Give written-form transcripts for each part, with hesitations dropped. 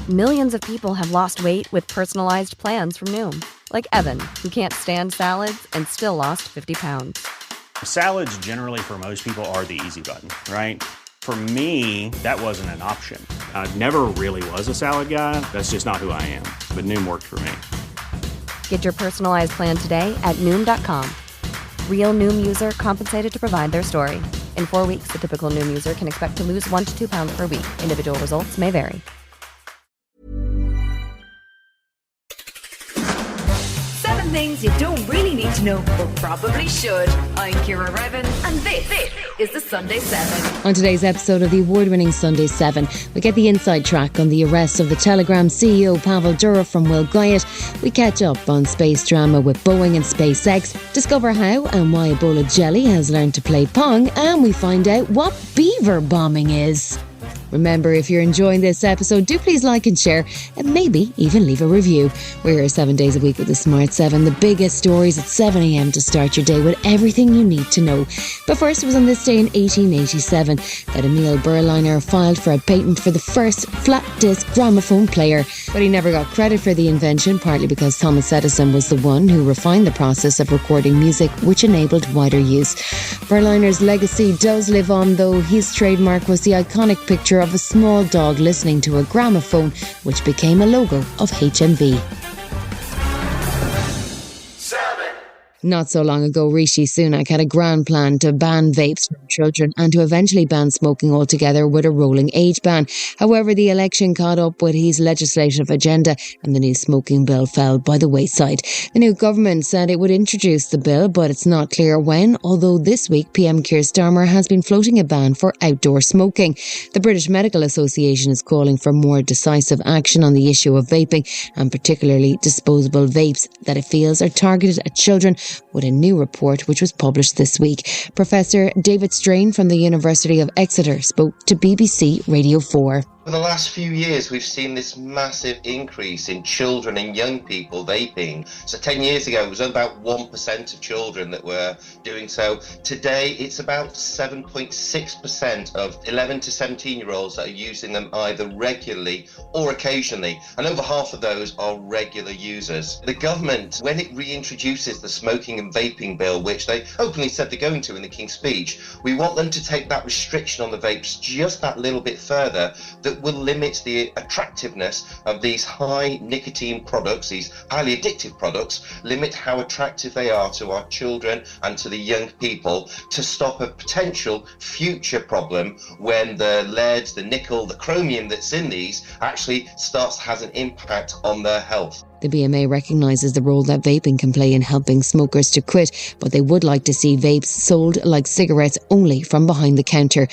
Millions of people have lost weight with personalized plans from Noom. Like Evan, who can't stand salads and still lost 50 pounds. Salads generally for most people are the easy button, right? For me, that wasn't an option. I never really was a salad guy. That's just not who I am. But Noom worked for me. Get your personalized plan today at Noom.com. Real Noom user compensated to provide their story. In 4 weeks, the typical Noom user can expect to lose 1 to 2 pounds per week. Individual results may vary. 7 things you don't really need to know, but probably should. I'm Ciara Revin, and this is the Sunday 7. On today's episode of the award-winning Sunday 7, we get the inside track on the arrest of the Telegram CEO Pavel Durov from Guyatt. We catch up on space drama with Boeing and SpaceX, discover how and why Ebola jelly has learned to play Pong, and we find out what beaver bombing is. Remember, if you're enjoying this episode, do please like and share, and maybe even leave a review. We're here 7 days a week with the Smart 7, the biggest stories at 7 a.m. to start your day with everything you need to know. But first, it was on this day in 1887 that Emil Berliner filed for a patent for the first flat disc gramophone player. But he never got credit for the invention, partly because Thomas Edison was the one who refined the process of recording music, which enabled wider use. Berliner's legacy does live on, though. His trademark was the iconic picture of a small dog listening to a gramophone, which became a logo of HMV. Not so long ago, Rishi Sunak had a grand plan to ban vapes from children and to eventually ban smoking altogether with a rolling age ban. However, the election caught up with his legislative agenda and the new smoking bill fell by the wayside. The new government said it would introduce the bill, but it's not clear when, although this week PM Keir Starmer has been floating a ban for outdoor smoking. The British Medical Association is calling for more decisive action on the issue of vaping, and particularly disposable vapes that it feels are targeted at children, with a new report which was published this week. Professor David Strain from the University of Exeter spoke to BBC Radio 4. For the last few years, we've seen this massive increase in children and young people vaping. So 10 years ago, it was about 1% of children that were doing so. Today, it's about 7.6% of 11 to 17-year-olds that are using them either regularly or occasionally. And over half of those are regular users. The government, when it reintroduces the smoking and vaping bill, which they openly said they're going to in the King's Speech, we want them to take that restriction on the vapes just that little bit further, that will limit the attractiveness of these high nicotine products, these highly addictive products, limit how attractive they are to our children and to the young people, to stop a potential future problem when the lead, the nickel, the chromium that's in these actually has an impact on their health. The BMA recognises the role that vaping can play in helping smokers to quit, but they would like to see vapes sold like cigarettes only from behind the counter.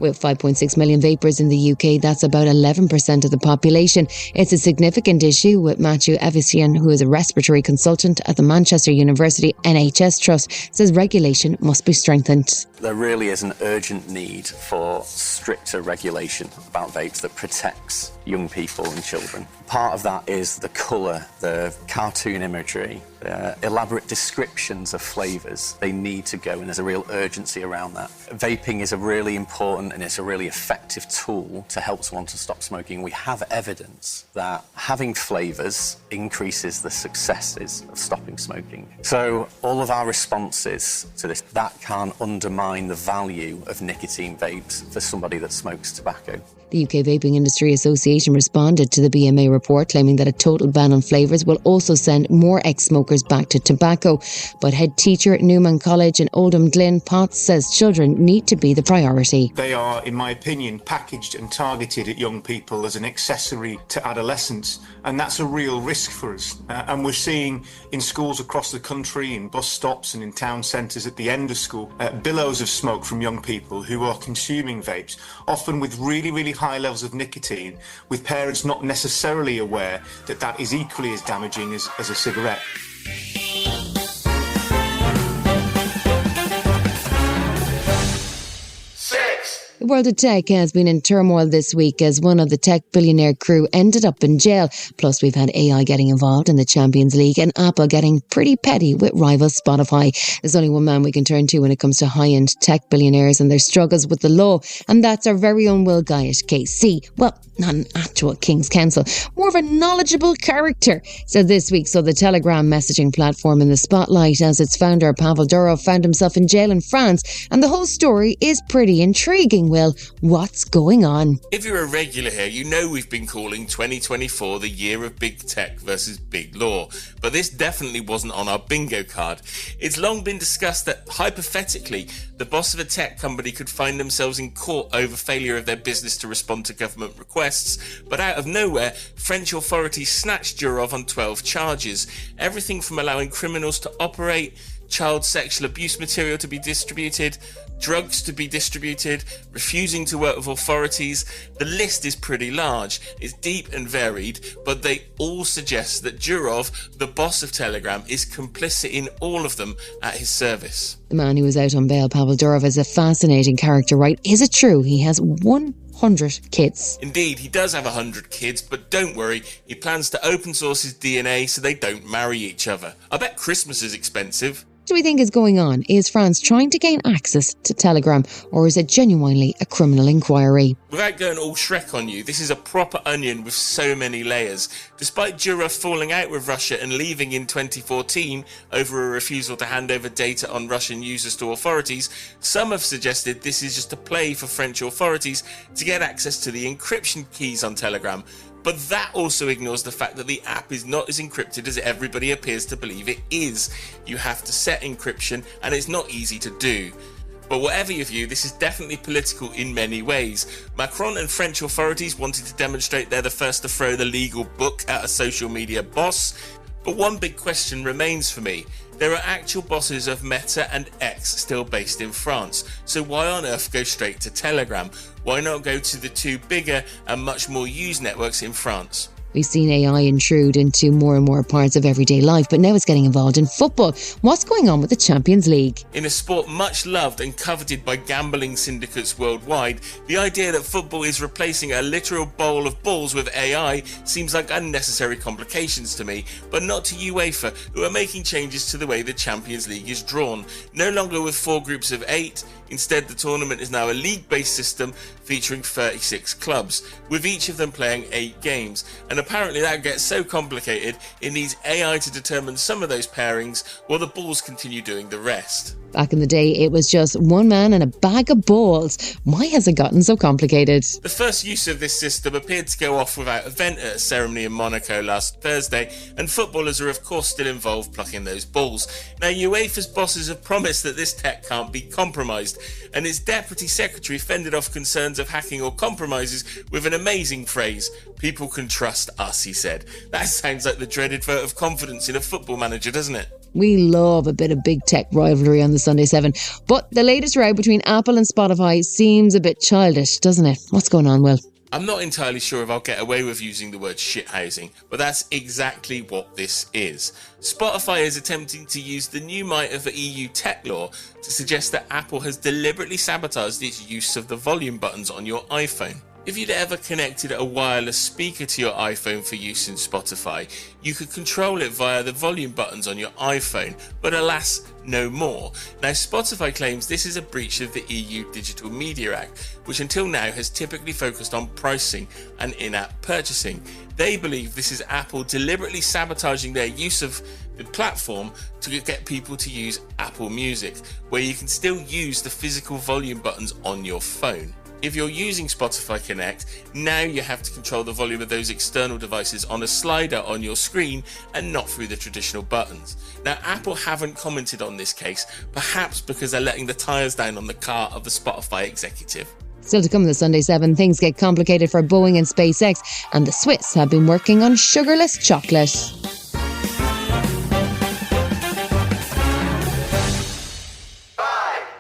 With 5.6 million vapers in the UK, that's about 11% of the population. It's a significant issue, with Matthew Evision, who is a respiratory consultant at the Manchester University NHS Trust, says regulation must be strengthened. There really is an urgent need for stricter regulation about vapes that protects young people and children. Part of that is the colour, the cartoon imagery, the elaborate descriptions of flavours. They need to go, and there's a real urgency around that. Vaping is a really important and it's a really effective tool to help someone to stop smoking. We have evidence that having flavours increases the successes of stopping smoking. So all of our responses to this, that can't undermine the value of nicotine vapes for somebody that smokes tobacco. The UK Vaping Industry Association responded to the BMA report, claiming that a total ban on flavours will also send more ex-smokers back to tobacco. But head teacher at Newman College in Oldham, Glynn, says children need to be the priority. They are, in my opinion, packaged and targeted at young people as an accessory to adolescence, and that's a real risk for us. And we're seeing in schools across the country, in bus stops and in town centres at the end of school, billows of smoke from young people who are consuming vapes, often with really, really high levels of nicotine, with parents not necessarily aware that that is equally as damaging as a cigarette. It world of tech has been in turmoil this week as one of the tech billionaire crew ended up in jail. Plus, we've had AI getting involved in the Champions League and Apple getting pretty petty with rival Spotify. There's only one man we can turn to when it comes to high-end tech billionaires and their struggles with the law, and that's our very own Will Guyatt, KC. Well, not an actual King's Counsel, more of a knowledgeable character. So this week saw the Telegram messaging platform in the spotlight as its founder, Pavel Durov, found himself in jail in France, and the whole story is pretty intriguing. Will, what's going on? If you're a regular here, you know we've been calling 2024 the year of big tech versus big law, but this definitely wasn't on our bingo card. It's long been discussed that, hypothetically, the boss of a tech company could find themselves in court over failure of their business to respond to government requests, but out of nowhere, French authorities snatched Durov on 12 charges. Everything from allowing criminals to operate, child sexual abuse material to be distributed, drugs to be distributed, refusing to work with authorities. The list is pretty large, it's deep and varied, but they all suggest that Durov, the boss of Telegram, is complicit in all of them at his service. The man who was out on bail, Pavel Durov, is a fascinating character, right? Is it true he has 100 kids? Indeed, he does have 100 kids, but don't worry, he plans to open source his DNA so they don't marry each other. I bet Christmas is expensive. What do we think is going on? Is France trying to gain access to Telegram, or is it genuinely a criminal inquiry? Without going all Shrek on you, this is a proper onion with so many layers. Despite Durov falling out with Russia and leaving in 2014 over a refusal to hand over data on Russian users to authorities, some have suggested this is just a play for French authorities to get access to the encryption keys on Telegram. But that also ignores the fact that the app is not as encrypted as everybody appears to believe it is. You have to set encryption, and it's not easy to do. But whatever your view, this is definitely political in many ways. Macron and French authorities wanted to demonstrate they're the first to throw the legal book at a social media boss. But one big question remains for me. There are actual bosses of Meta and X still based in France, so why on earth go straight to Telegram? Why not go to the two bigger and much more used networks in France? We've seen AI intrude into more and more parts of everyday life, but now it's getting involved in football. What's going on with the Champions League? In a sport much loved and coveted by gambling syndicates worldwide, the idea that football is replacing a literal bowl of balls with AI seems like unnecessary complications to me, but not to UEFA, who are making changes to the way the Champions League is drawn. No longer with 4 groups of 8, instead the tournament is now a league-based system featuring 36 clubs, with each of them playing 8 games. And apparently that gets so complicated, it needs AI to determine some of those pairings while the balls continue doing the rest. Back in the day, it was just one man and a bag of balls. Why has it gotten so complicated? The first use of this system appeared to go off without event at a ceremony in Monaco last Thursday, and footballers are of course still involved plucking those balls. Now, UEFA's bosses have promised that this tech can't be compromised, and its deputy secretary fended off concerns of hacking or compromises with an amazing phrase: "People can trust us," he said. That sounds like the dreaded vote of confidence in a football manager, doesn't it? We love a bit of big tech rivalry on the Sunday 7, but the latest row between Apple and Spotify seems a bit childish, doesn't it? What's going on, Will? I'm not entirely sure if I'll get away with using the word shithousing, but that's exactly what this is. Spotify is attempting to use the new might of the EU tech law to suggest that Apple has deliberately sabotaged its use of the volume buttons on your iPhone. If you'd ever connected a wireless speaker to your iPhone for use in Spotify, you could control it via the volume buttons on your iPhone, but alas, no more. Now, Spotify claims this is a breach of the EU Digital Media Act, which until now has typically focused on pricing and in-app purchasing. They believe this is Apple deliberately sabotaging their use of the platform to get people to use Apple Music, where you can still use the physical volume buttons on your phone. If you're using Spotify Connect, now you have to control the volume of those external devices on a slider on your screen and not through the traditional buttons. Now, Apple haven't commented on this case, perhaps because they're letting the tyres down on the car of the Spotify executive. Still to come this Sunday 7, things get complicated for Boeing and SpaceX, and the Swiss have been working on sugarless chocolate.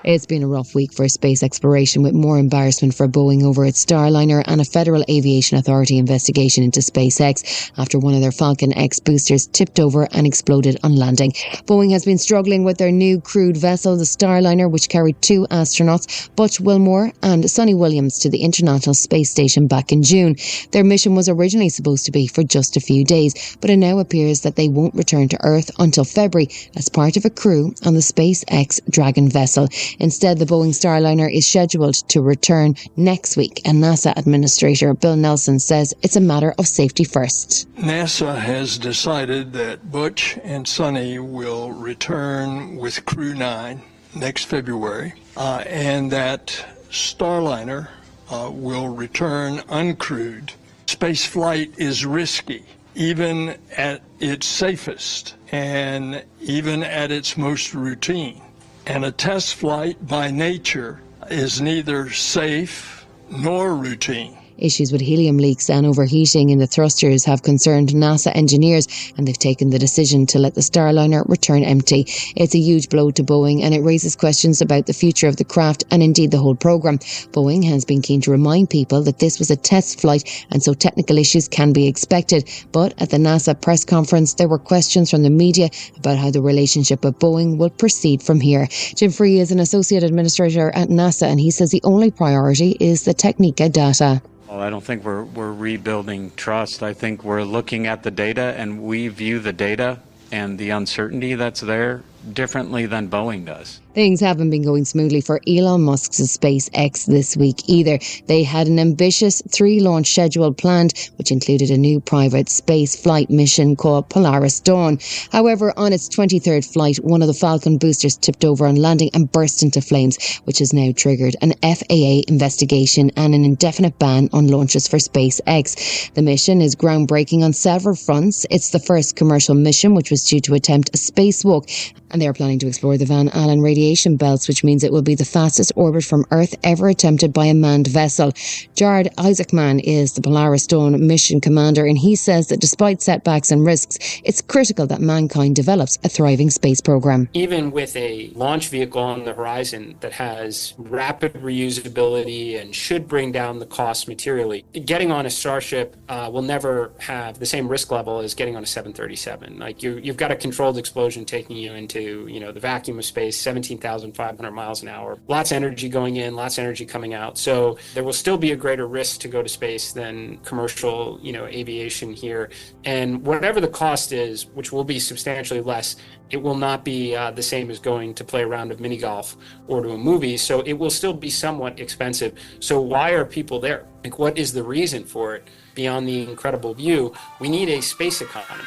It's been a rough week for space exploration, with more embarrassment for Boeing over its Starliner and a Federal Aviation Authority investigation into SpaceX after one of their Falcon X boosters tipped over and exploded on landing. Boeing has been struggling with their new crewed vessel, the Starliner, which carried 2 astronauts, Butch Wilmore and Sonny Williams, to the International Space Station back in June. Their mission was originally supposed to be for just a few days, but it now appears that they won't return to Earth until February as part of a crew on the SpaceX Dragon vessel. Instead, the Boeing Starliner is scheduled to return next week, and NASA Administrator Bill Nelson says it's a matter of safety first. NASA has decided that Butch and Sonny will return with Crew 9 next February, and that Starliner will return uncrewed. Space flight is risky, even at its safest and even at its most routine. And a test flight by nature is neither safe nor routine. Issues with helium leaks and overheating in the thrusters have concerned NASA engineers, and they've taken the decision to let the Starliner return empty. It's a huge blow to Boeing, and it raises questions about the future of the craft and indeed the whole programme. Boeing has been keen to remind people that this was a test flight, and so technical issues can be expected. But at the NASA press conference, there were questions from the media about how the relationship with Boeing will proceed from here. Jim Free is an associate administrator at NASA, and he says the only priority is the Technica data. Well, I don't think we're rebuilding trust. I think we're looking at the data, and we view the data and the uncertainty that's there differently than Boeing does. Things haven't been going smoothly for Elon Musk's SpaceX this week either. They had an ambitious 3-launch schedule planned, which included a new private space flight mission called Polaris Dawn. However, on its 23rd flight, one of the Falcon boosters tipped over on landing and burst into flames, which has now triggered an FAA investigation and an indefinite ban on launches for SpaceX. The mission is groundbreaking on several fronts. It's the first commercial mission which was due to attempt a spacewalk, and they are planning to explore the Van Allen radiation belts, which means it will be the fastest orbit from Earth ever attempted by a manned vessel. Jared Isaacman is the Polaris Dawn mission commander, and he says that despite setbacks and risks, it's critical that mankind develops a thriving space program. Even with a launch vehicle on the horizon that has rapid reusability and should bring down the cost materially, getting on a Starship will never have the same risk level as getting on a 737. Like you've got a controlled explosion taking you into the vacuum of space, 17,500 miles an hour. Lots of energy going in, lots of energy coming out. So there will still be a greater risk to go to space than commercial, aviation here. And whatever the cost is, which will be substantially less, it will not be the same as going to play a round of mini golf or to a movie. So it will still be somewhat expensive. So why are people there? Like, what is the reason for it beyond the incredible view? We need a space economy.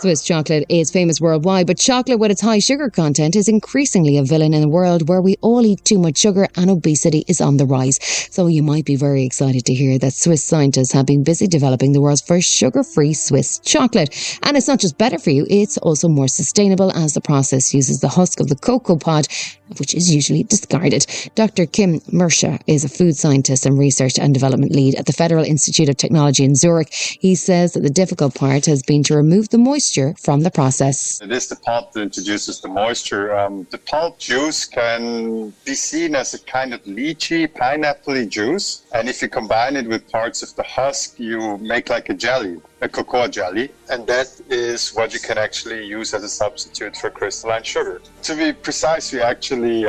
Swiss chocolate is famous worldwide, but chocolate with its high sugar content is increasingly a villain in a world where we all eat too much sugar and obesity is on the rise. So you might be very excited to hear that Swiss scientists have been busy developing the world's first sugar-free Swiss chocolate. And it's not just better for you, it's also more sustainable, as the process uses the husk of the cocoa pod, which is usually discarded. Dr. Kim Mishra is a food scientist and research and development lead at the Federal Institute of Technology in Zurich. He says that the difficult part has been to remove the moisture from the process. It is the pulp that introduces the moisture. The pulp juice can be seen as a kind of lychee, pineapple-y juice. And if you combine it with parts of the husk, you make like a jelly, a cocoa jelly. And that is what you can actually use as a substitute for crystalline sugar. To be precise, we actually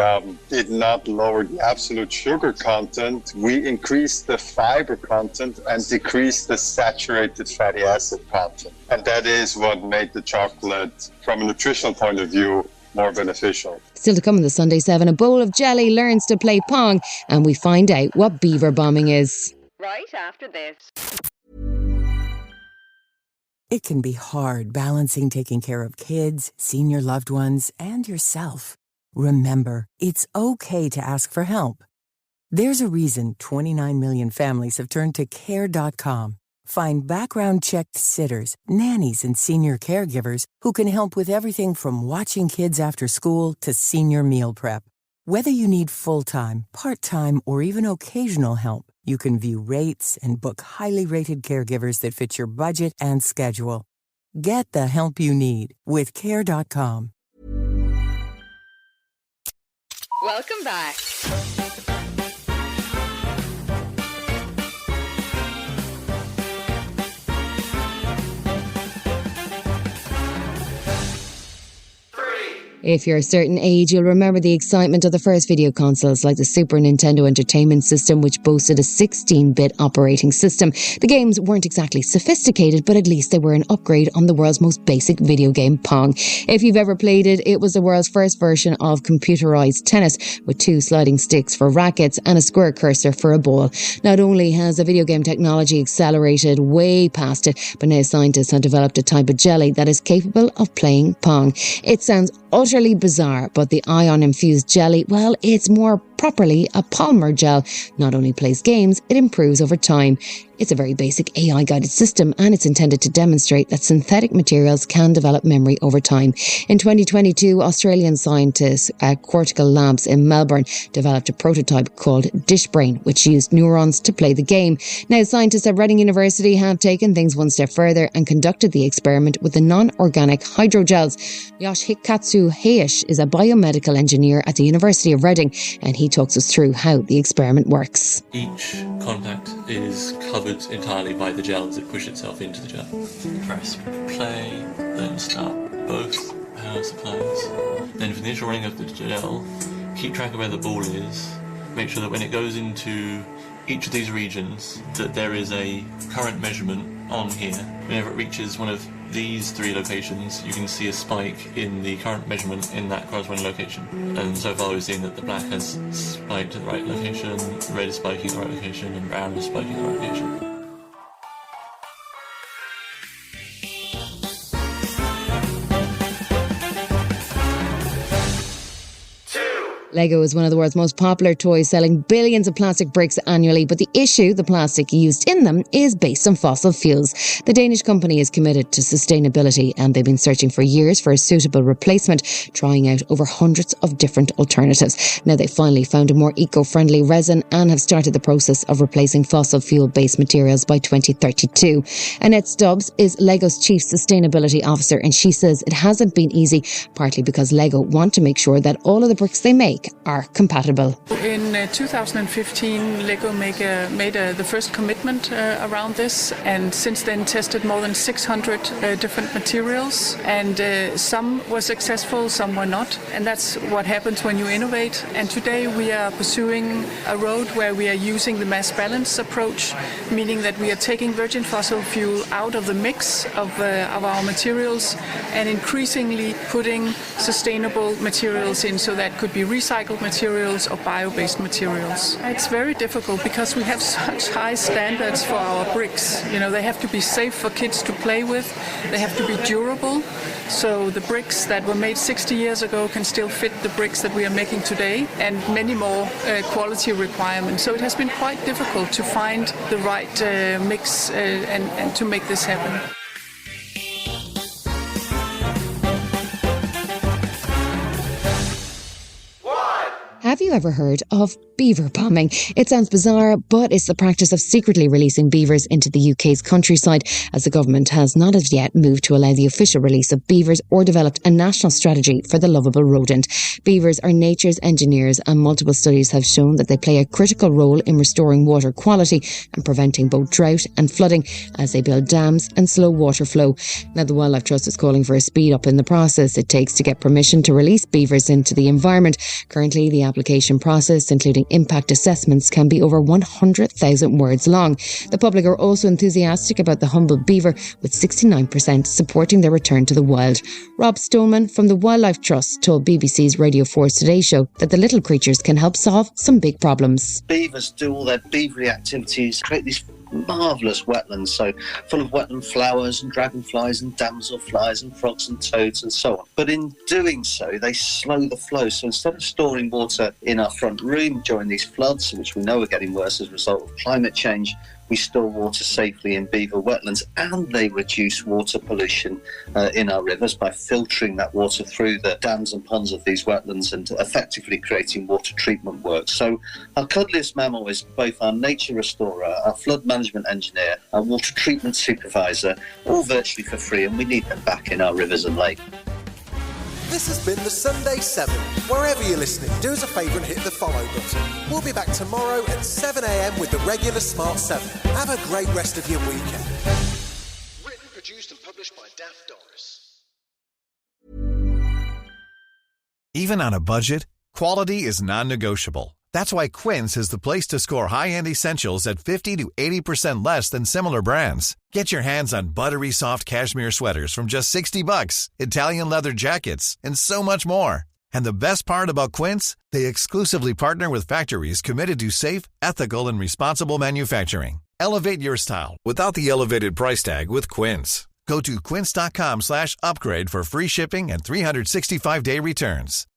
did not lower the absolute sugar content. We increased the fiber content and decreased the saturated fatty acid content. And that is what made the chocolate, from a nutritional point of view, more beneficial. Still to come in the Sunday 7, a bowl of jelly learns to play Pong, and we find out what beaver bombing is. Right after this. It can be hard balancing taking care of kids, senior loved ones, and yourself. Remember, it's okay to ask for help. There's a reason 29 million families have turned to Care.com. Find background-checked sitters, nannies, and senior caregivers who can help with everything from watching kids after school to senior meal prep. Whether you need full-time, part-time, or even occasional help, you can view rates and book highly rated caregivers that fit your budget and schedule. Get the help you need with Care.com. Welcome back. If you're a certain age, you'll remember the excitement of the first video consoles like the Super Nintendo Entertainment System, which boasted a 16-bit operating system. The games weren't exactly sophisticated, but at least they were an upgrade on the world's most basic video game, Pong. If you've ever played it, it was the world's first version of computerized tennis, with 2 sliding sticks for rackets and a square cursor for a ball. Not only has the video game technology accelerated way past it, but now scientists have developed a type of jelly that is capable of playing Pong. It sounds utterly bizarre, but the ion-infused jelly, well, it's more properly a polymer gel. Not only plays games, it improves over time. It's a very basic AI-guided system, and it's intended to demonstrate that synthetic materials can develop memory over time. In 2022, Australian scientists at Cortical Labs in Melbourne developed a prototype called DishBrain, which used neurons to play the game. Now, scientists at Reading University have taken things one step further and conducted the experiment with the non-organic hydrogels. Yoshikatsu Hayash is a biomedical engineer at the University of Reading, and he talks us through how the experiment works. Each contact is covered entirely by the gel as it pushes itself into the gel. Press play, then start both power supplies. Then for the initial running of the gel, keep track of where the ball is. Make sure that when it goes into each of these regions, that there is a current measurement on here. Whenever it reaches one of these 3 locations, you can see a spike in the current measurement in that corresponding location. And so far we've seen that the black has spiked at the right location, red is spiking at the right location, and brown is spiking at the right location. Lego is one of the world's most popular toys, selling billions of plastic bricks annually, but the issue, the plastic used in them, is based on fossil fuels. The Danish company is committed to sustainability, and they've been searching for years for a suitable replacement, trying out over hundreds of different alternatives. Now they finally found a more eco-friendly resin and have started the process of replacing fossil fuel-based materials by 2032. Annette Stubs is Lego's chief sustainability officer, and she says it hasn't been easy, partly because Lego want to make sure that all of the bricks they make are compatible. In 2015, Lego made the first commitment around this, and since then tested more than 600 different materials, and some were successful, some were not, and that's what happens when you innovate. And today we are pursuing a road where we are using the mass balance approach, meaning that we are taking virgin fossil fuel out of the mix of our materials and increasingly putting sustainable materials in, so that could be recycled materials or bio-based materials. It's very difficult because we have such high standards for our bricks. You know, they have to be safe for kids to play with, they have to be durable, so the bricks that were made 60 years ago can still fit the bricks that we are making today, and many more quality requirements. So it has been quite difficult to find the right mix and to make this happen. Have you ever heard of beaver bombing? It sounds bizarre, but it's the practice of secretly releasing beavers into the UK's countryside, as the government has not as yet moved to allow the official release of beavers or developed a national strategy for the lovable rodent. Beavers are nature's engineers, and multiple studies have shown that they play a critical role in restoring water quality and preventing both drought and flooding as they build dams and slow water flow. Now, the Wildlife Trust is calling for a speed up in the process it takes to get permission to release beavers into the environment. Currently, the application process, including impact assessments, can be over 100,000 words long. The public are also enthusiastic about the humble beaver, with 69% supporting their return to the wild. Rob Stoneman from the Wildlife Trust told BBC's Radio 4's Today Show that the little creatures can help solve some big problems. Beavers do all their beavery activities, create these marvellous wetlands, so full of wetland flowers and dragonflies and damselflies and frogs and toads and so on. But in doing so, they slow the flow. So instead of storing water in our front room during these floods, which we know are getting worse as a result of climate change. We store water safely in beaver wetlands, and they reduce water pollution in our rivers by filtering that water through the dams and ponds of these wetlands and effectively creating water treatment work. So our cuddliest mammal is both our nature restorer, our flood management engineer, our water treatment supervisor, all virtually for free, and we need them back in our rivers and lakes. This has been the Sunday 7. Wherever you're listening, do us a favour and hit the follow button. We'll be back tomorrow at 7 a.m. with the regular Smart 7. Have a great rest of your weekend. Written, produced and published by Daft Doris. Even on a budget, quality is non-negotiable. That's why Quince is the place to score high-end essentials at 50 to 80% less than similar brands. Get your hands on buttery soft cashmere sweaters from just $60, Italian leather jackets, and so much more. And the best part about Quince, they exclusively partner with factories committed to safe, ethical, and responsible manufacturing. Elevate your style without the elevated price tag with Quince. Go to quince.com/upgrade for free shipping and 365-day returns.